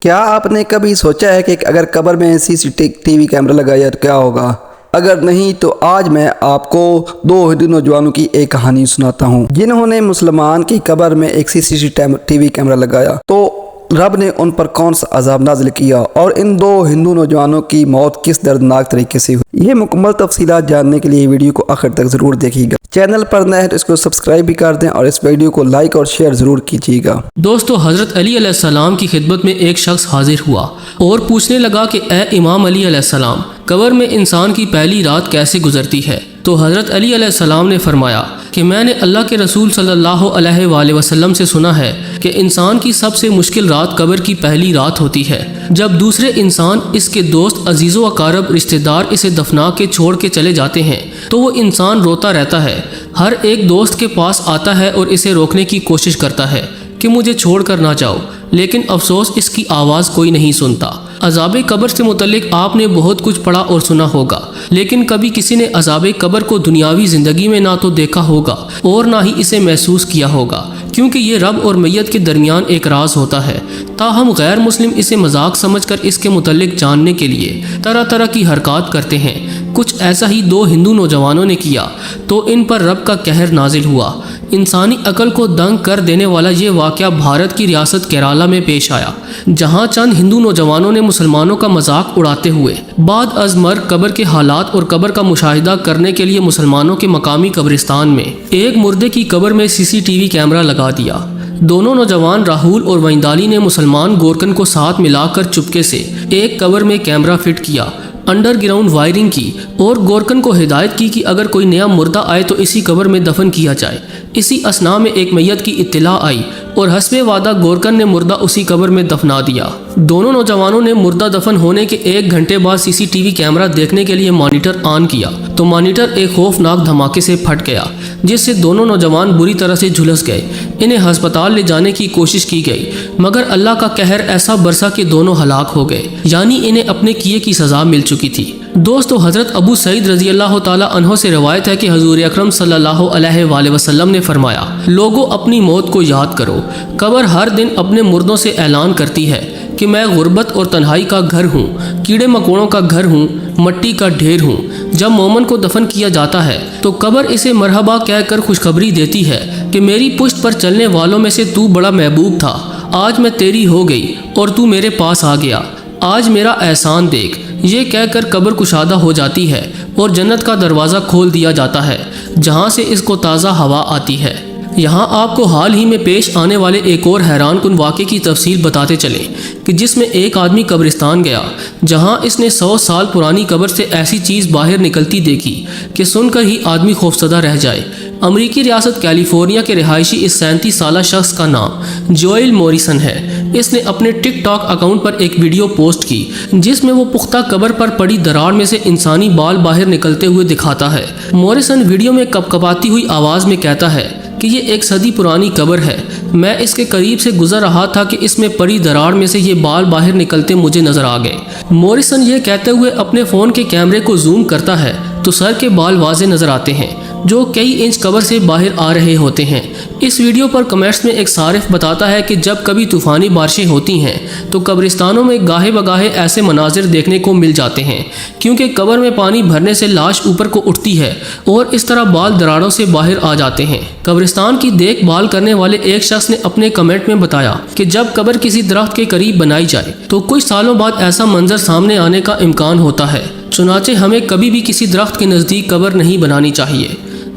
کیا آپ نے کبھی سوچا ہے کہ اگر قبر میں سی سی ٹی وی کیمرہ لگایا تو کیا ہوگا؟ اگر نہیں تو آج میں آپ کو دو ہندو نوجوانوں کی ایک کہانی سناتا ہوں جنہوں نے مسلمان کی قبر میں ایک سی سی ٹی وی کیمرہ لگایا تو رب نے ان پر کون سا عذاب نازل کیا اور ان دو ہندو نوجوانوں کی موت کس دردناک طریقے سے ہوئی۔ یہ مکمل تفصیلات جاننے کے لیے ویڈیو کو آخر تک ضرور دیکھیے گا۔ چینل پر نئے ہیں تو اس کو سبسکرائب بھی کر دیں اور اس ویڈیو کو لائک اور شیئر ضرور کیجیے گا۔ دوستو، حضرت علی علیہ السلام کی خدمت میں ایک شخص حاضر ہوا اور پوچھنے لگا کہ اے امام علی علیہ السلام، قبر میں انسان کی پہلی رات کیسے گزرتی ہے؟ تو حضرت علی علیہ السلام نے فرمایا کہ میں نے اللہ کے رسول صلی اللہ علیہ وآلہ وسلم سے سنا ہے کہ انسان کی سب سے مشکل رات قبر کی پہلی رات ہوتی ہے، جب دوسرے انسان، اس کے دوست، عزیز و اقارب، رشتہ دار اسے دفنا کے چھوڑ کے چلے جاتے ہیں تو وہ انسان روتا رہتا ہے۔ ہر ایک دوست کے پاس آتا ہے اور اسے روکنے کی کوشش کرتا ہے کہ مجھے چھوڑ کر نہ جاؤ، لیکن افسوس اس کی آواز کوئی نہیں سنتا۔ عذاب قبر سے متعلق آپ نے بہت کچھ پڑھا اور سنا ہوگا، لیکن کبھی کسی نے عذاب قبر کو دنیاوی زندگی میں نہ تو دیکھا ہوگا اور نہ ہی اسے محسوس کیا ہوگا، کیونکہ یہ رب اور میت کے درمیان ایک راز ہوتا ہے۔ تاہم غیر مسلم اسے مذاق سمجھ کر اس کے متعلق جاننے کے لیے طرح طرح کی حرکات کرتے ہیں۔ کچھ ایسا ہی دو ہندو نوجوانوں نے کیا تو ان پر رب کا قہر نازل ہوا۔ انسانی عقل کو دنگ کر دینے والا یہ واقعہ بھارت کی ریاست کیرالہ میں پیش آیا، جہاں چند ہندو نوجوانوں نے مسلمانوں کا مذاق اڑاتے ہوئے بعد از مرگ قبر کے حالات اور قبر کا مشاہدہ کرنے کے لیے مسلمانوں کے مقامی قبرستان میں ایک مردے کی قبر میں سی سی ٹی وی کیمرہ لگا دیا۔ دونوں نوجوان راہول اور ویندالی نے مسلمان گورکن کو ساتھ ملا کر چپکے سے ایک قبر میں کیمرہ فٹ کیا، انڈر گراؤنڈ وائرنگ کی اور گورکن کو ہدایت کی کہ اگر کوئی نیا مردہ آئے تو اسی قبر میں دفن کیا جائے۔ اسی اثناء میں ایک میت کی اطلاع آئی اور حسب وعدہ گورکن نے مردہ اسی قبر میں دفنا دیا۔ دونوں نوجوانوں نے مردہ دفن ہونے کے 1 گھنٹے بعد سی سی ٹی وی کیمرہ دیکھنے کے لیے مانیٹر آن کیا تو مانیٹر ایک خوفناک دھماکے سے پھٹ گیا، جس سے دونوں نوجوان بری طرح سے جھلس گئے۔ انہیں ہسپتال لے جانے کی کوشش کی گئی، مگر اللہ کا قہر ایسا برسا کہ دونوں ہلاک ہو گئے، یعنی انہیں اپنے کیے کی سزا مل چکی تھی۔ دوستو، حضرت ابو سعید رضی اللہ تعالی عنہ سے روایت ہے کہ حضور اکرم صلی اللہ علیہ وآلہ وسلم نے فرمایا، لوگوں اپنی موت کو یاد کرو۔ قبر ہر دن اپنے مردوں سے اعلان کرتی ہے کہ میں غربت اور تنہائی کا گھر ہوں، کیڑے مکوڑوں کا گھر ہوں، مٹی کا ڈھیر ہوں۔ جب مومن کو دفن کیا جاتا ہے تو قبر اسے مرحبا کہہ کر خوشخبری دیتی ہے کہ میری پشت پر چلنے والوں میں سے تو بڑا محبوب تھا، آج میں تیری ہو گئی اور تو میرے پاس آ گیا، آج میرا احسان دیکھ۔ یہ کہہ کر قبر کشادہ ہو جاتی ہے اور جنت کا دروازہ کھول دیا جاتا ہے، جہاں سے اس کو تازہ ہوا آتی ہے۔ یہاں آپ کو حال ہی میں پیش آنے والے ایک اور حیران کن واقعے کی تفصیل بتاتے چلیں کہ جس میں ایک آدمی قبرستان گیا، جہاں اس نے 100 سال پرانی قبر سے ایسی چیز باہر نکلتی دیکھی کہ سن کر ہی آدمی خوفزدہ رہ جائے۔ امریکی ریاست کیلیفورنیا کے رہائشی اس 37 سالہ شخص کا نام جوئل موریسن ہے۔ اس نے اپنے ٹک ٹاک اکاؤنٹ پر ایک ویڈیو پوسٹ کی جس میں وہ پختہ قبر پر پڑی دراڑ میں سے انسانی بال باہر نکلتے ہوئے دکھاتا ہے۔ موریسن ویڈیو میں کپکپاتی ہوئی آواز میں کہتا ہے کہ یہ 1 صدی پرانی قبر ہے، میں اس کے قریب سے گزر رہا تھا کہ اس میں پڑی دراڑ میں سے یہ بال باہر نکلتے مجھے نظر آ گئے۔ موریسن یہ کہتے ہوئے اپنے فون کے کیمرے کو زوم کرتا ہے تو سر کے بال واضح نظر آتے ہیں جو کئی انچ قبر سے باہر آ رہے ہوتے ہیں۔ اس ویڈیو پر کمنٹس میں ایک صارف بتاتا ہے کہ جب کبھی طوفانی بارشیں ہوتی ہیں تو قبرستانوں میں گاہے بگاہے ایسے مناظر دیکھنے کو مل جاتے ہیں، کیونکہ قبر میں پانی بھرنے سے لاش اوپر کو اٹھتی ہے اور اس طرح بال دراڑوں سے باہر آ جاتے ہیں۔ قبرستان کی دیکھ بھال کرنے والے ایک شخص نے اپنے کمنٹ میں بتایا کہ جب قبر کسی درخت کے قریب بنائی جائے تو کچھ سالوں بعد ایسا منظر سامنے آنے کا امکان ہوتا ہے، چنانچہ ہمیں کبھی بھی کسی درخت کے نزدیک قبر نہیں بنانی چاہیے۔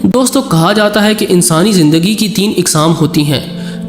دوستو، کہا جاتا ہے کہ انسانی زندگی کی 3 اقسام ہوتی ہیں۔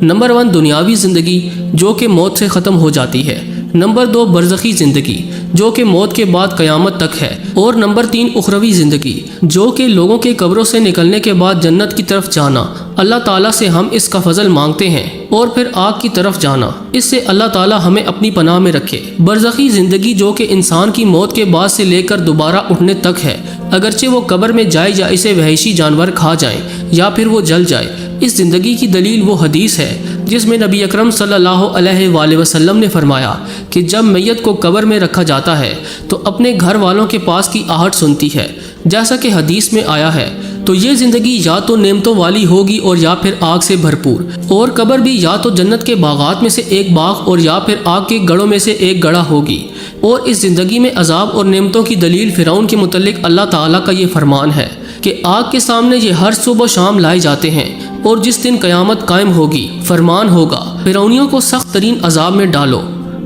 نمبر 1 دنیاوی زندگی، جو کہ موت سے ختم ہو جاتی ہے۔ نمبر 2 برزخی زندگی، جو کہ موت کے بعد قیامت تک ہے۔ اور نمبر 3 اخروی زندگی، جو کہ لوگوں کے قبروں سے نکلنے کے بعد جنت کی طرف جانا، اللہ تعالیٰ سے ہم اس کا فضل مانگتے ہیں، اور پھر آگ کی طرف جانا، اس سے اللہ تعالیٰ ہمیں اپنی پناہ میں رکھے۔ برزخی زندگی، جو کہ انسان کی موت کے بعد سے لے کر دوبارہ اٹھنے تک ہے، اگرچہ وہ قبر میں جائے یا اسے وحشی جانور کھا جائیں یا پھر وہ جل جائے۔ اس زندگی کی دلیل وہ حدیث ہے جس میں نبی اکرم صلی اللہ علیہ وآلہ وسلم نے فرمایا کہ جب میت کو قبر میں رکھا جاتا ہے تو اپنے گھر والوں کے پاس کی آہٹ سنتی ہے، جیسا کہ حدیث میں آیا ہے تو یہ زندگی یا تو نعمتوں والی ہوگی اور یا پھر آگ سے بھرپور، اور قبر بھی یا تو جنت کے باغات میں سے ایک باغ اور یا پھر آگ کے گڑھوں میں سے ایک گڑھا ہوگی۔ اور اس زندگی میں عذاب اور نعمتوں کی دلیل فرعون کے متعلق اللہ تعالیٰ کا یہ فرمان ہے کہ آگ کے سامنے یہ ہر صبح و شام لائے جاتے ہیں، اور جس دن قیامت قائم ہوگی فرمان ہوگا فرعونیوں کو سخت ترین عذاب میں ڈالو۔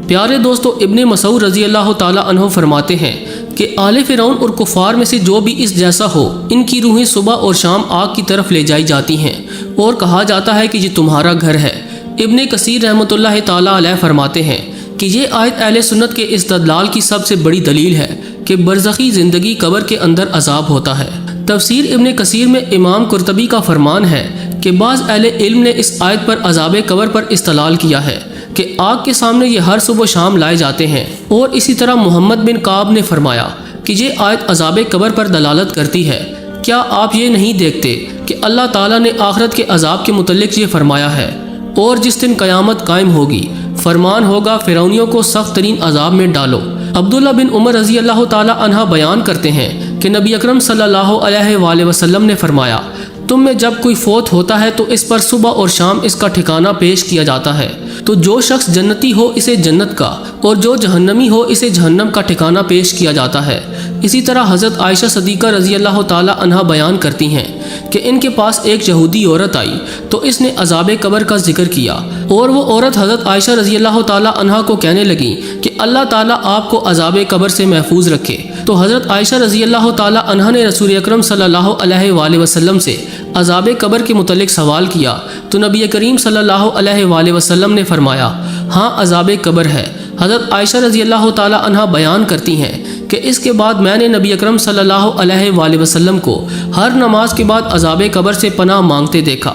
پیارے دوستو، ابن مسعود رضی اللہ تعالیٰ عنہ فرماتے ہیں کہ آل فرعون اور کفار میں سے جو بھی اس جیسا ہو، ان کی روحیں صبح اور شام آگ کی طرف لے جائی جاتی ہیں اور کہا جاتا ہے کہ یہ تمہارا گھر ہے۔ ابن کثیر رحمۃ اللہ تعالیٰ علیہ فرماتے ہیں کہ یہ آیت اہل سنت کے استدلال کی سب سے بڑی دلیل ہے کہ برزخی زندگی قبر کے اندر عذاب ہوتا ہے۔ تفسیر ابن کثیر میں امام قرطبی کا فرمان ہے کہ بعض اہل علم نے اس آیت پر عذاب قبر پر استدلال کیا ہے کہ آگ کے سامنے یہ ہر صبح و شام لائے جاتے ہیں، اور اسی طرح محمد بن کعب نے فرمایا کہ یہ آیت عذاب قبر پر دلالت کرتی ہے۔ کیا آپ یہ نہیں دیکھتے کہ اللہ تعالیٰ نے آخرت کے عذاب کے متعلق یہ فرمایا ہے، اور جس دن قیامت قائم ہوگی فرمان ہوگا فرعونیوں کو سخت ترین عذاب میں ڈالو۔ عبداللہ بن عمر رضی اللہ تعالیٰ عنہ بیان کرتے ہیں کہ نبی اکرم صلی اللہ علیہ وآلہ وسلم نے فرمایا، تم میں جب کوئی فوت ہوتا ہے تو اس پر صبح اور شام اس کا ٹھکانہ پیش کیا جاتا ہے، تو جو شخص جنتی ہو اسے جنت کا اور جو جہنمی ہو اسے جہنم کا ٹھکانہ پیش کیا جاتا ہے۔ اسی طرح حضرت عائشہ صدیقہ رضی اللہ تعالیٰ عنہ بیان کرتی ہیں کہ ان کے پاس ایک یہودی عورت آئی تو اس نے عذاب قبر کا ذکر کیا، اور وہ عورت حضرت عائشہ رضی اللہ تعالیٰ عنہ کو کہنے لگی کہ اللہ تعالیٰ آپ کو عذاب قبر سے محفوظ رکھے۔ تو حضرت عائشہ رضی اللہ تعالیٰ عنہ نے رسول اکرم صلی اللہ علیہ وآلہ وسلم سے عذاب قبر کے متعلق سوال کیا تو نبی کریم صلی اللہ علیہ وآلہ وسلم نے فرمایا، ہاں عذاب قبر ہے۔ حضرت عائشہ رضی اللہ تعالیٰ عنہ بیان کرتی ہیں کہ اس کے بعد میں نے نبی اکرم صلی اللہ علیہ وآلہ وسلم کو ہر نماز کے بعد عذاب قبر سے پناہ مانگتے دیکھا۔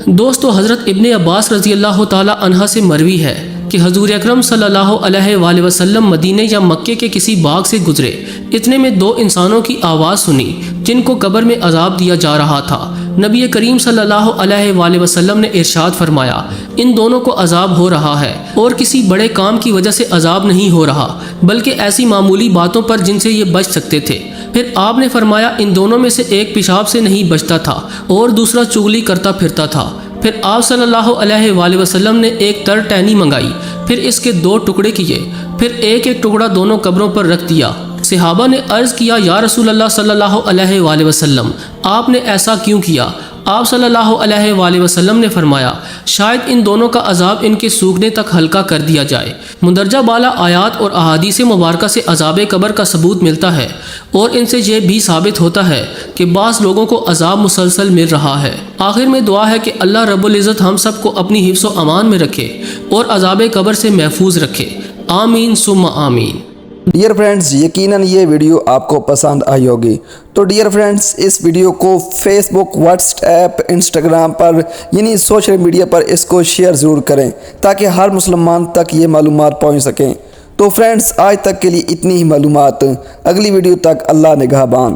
دوستو، حضرت ابن عباس رضی اللہ تعالیٰ عنہ سے مروی ہے کہ حضور اکرم صلی اللہ علیہ وآلہ وسلم مدینے یا مکے کے کسی باغ سے گزرے، اتنے میں دو انسانوں کی آواز سنی جن کو قبر میں عذاب دیا جا رہا تھا۔ نبی کریم صلی اللہ علیہ وآلہ وسلم نے ارشاد فرمایا، ان دونوں کو عذاب ہو رہا ہے، اور کسی بڑے کام کی وجہ سے عذاب نہیں ہو رہا بلکہ ایسی معمولی باتوں پر جن سے یہ بچ سکتے تھے۔ پھر آپ نے فرمایا، ان دونوں میں سے ایک پیشاب سے نہیں بچتا تھا اور دوسرا چغلی کرتا پھرتا تھا۔ پھر آپ صلی اللہ علیہ وآلہ وسلم نے ایک تر ٹہنی منگائی، پھر اس کے دو ٹکڑے کیے، پھر ایک ایک ٹکڑا دونوں قبروں پر رکھ دیا۔ صحابہ نے عرض کیا، یا رسول اللہ صلی اللہ علیہ وآلہ وسلم، آپ نے ایسا کیوں کیا؟ آپ صلی اللہ علیہ وآلہ وسلم نے فرمایا، شاید ان دونوں کا عذاب ان کے سوکھنے تک ہلکا کر دیا جائے۔ مندرجہ بالا آیات اور احادیث مبارکہ سے عذاب قبر کا ثبوت ملتا ہے، اور ان سے یہ بھی ثابت ہوتا ہے کہ بعض لوگوں کو عذاب مسلسل مل رہا ہے۔ آخر میں دعا ہے کہ اللہ رب العزت ہم سب کو اپنی حفظ و امان میں رکھے اور عذاب قبر سے محفوظ رکھے، آمین ثم آمین۔ ڈیئر فرینڈز، یقیناً یہ ویڈیو آپ کو پسند آئی ہوگی، تو ڈیئر فرینڈز اس ویڈیو کو فیس بک، واٹس ایپ، انسٹاگرام پر یعنی سوشل میڈیا پر اس کو شیئر ضرور کریں تاکہ ہر مسلمان تک یہ معلومات پہنچ سکیں۔ تو فرینڈز، آج تک کے لیے اتنی ہی معلومات، اگلی ویڈیو تک اللہ نگہبان۔